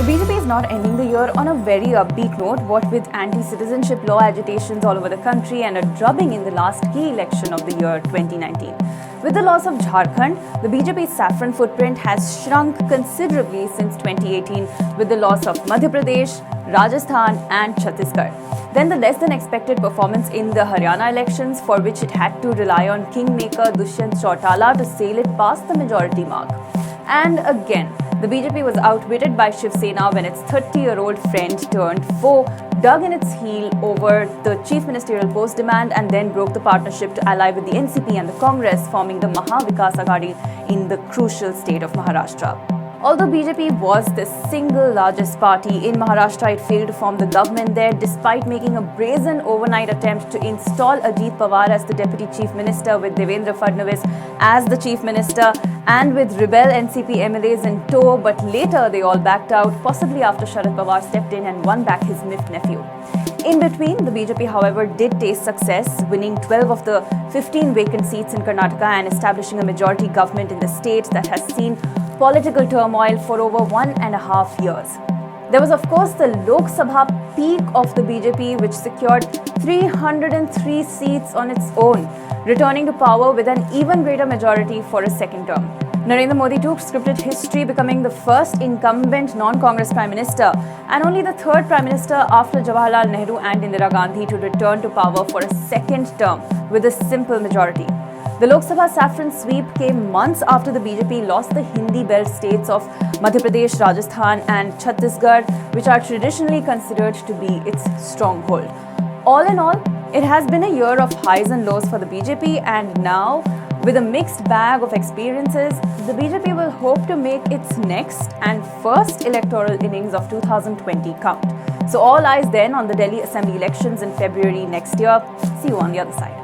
BJP is not ending the year on a very upbeat note, what with anti-citizenship law agitations all over the country and a drubbing in the last key election of the year 2019. With the loss of Jharkhand, the BJP's saffron footprint has shrunk considerably since 2018 with the loss of Madhya Pradesh, Rajasthan and Chhattisgarh. Then the less than expected performance in the Haryana elections, for which it had to rely on kingmaker Dushyant Chautala to sail it past the majority mark. And again, the BJP was outwitted by Shiv Sena when its 30-year-old friend turned foe dug in its heel over the chief ministerial post demand and then broke the partnership to ally with the NCP and the Congress, forming the Maha Vikas Aghadi in the crucial state of Maharashtra. Although BJP was the single largest party in Maharashtra, it failed to form the government there despite making a brazen overnight attempt to install Ajit Pawar as the deputy chief minister with Devendra Fadnavis as the chief minister and with rebel NCP MLAs in tow, but later they all backed out, possibly after Sharad Pawar stepped in and won back his MIF nephew. In between, the BJP, however, did taste success, winning 12 of the 15 vacant seats in Karnataka and establishing a majority government in the state that has seen political turmoil for over 1.5 years. There was, of course, the Lok Sabha peak of the BJP, which secured 303 seats on its own, returning to power with an even greater majority for a second term. Narendra Modi took scripted history, becoming the first incumbent non-Congress Prime Minister and only the third Prime Minister after Jawaharlal Nehru and Indira Gandhi to return to power for a second term with a simple majority. The Lok Sabha saffron sweep came months after the BJP lost the Hindi belt states of Madhya Pradesh, Rajasthan and Chhattisgarh, which are traditionally considered to be its stronghold. All in all, it has been a year of highs and lows for the BJP, and now, with a mixed bag of experiences, the BJP will hope to make its next and first electoral innings of 2020 count. So all eyes then on the Delhi Assembly elections in February next year. See you on the other side.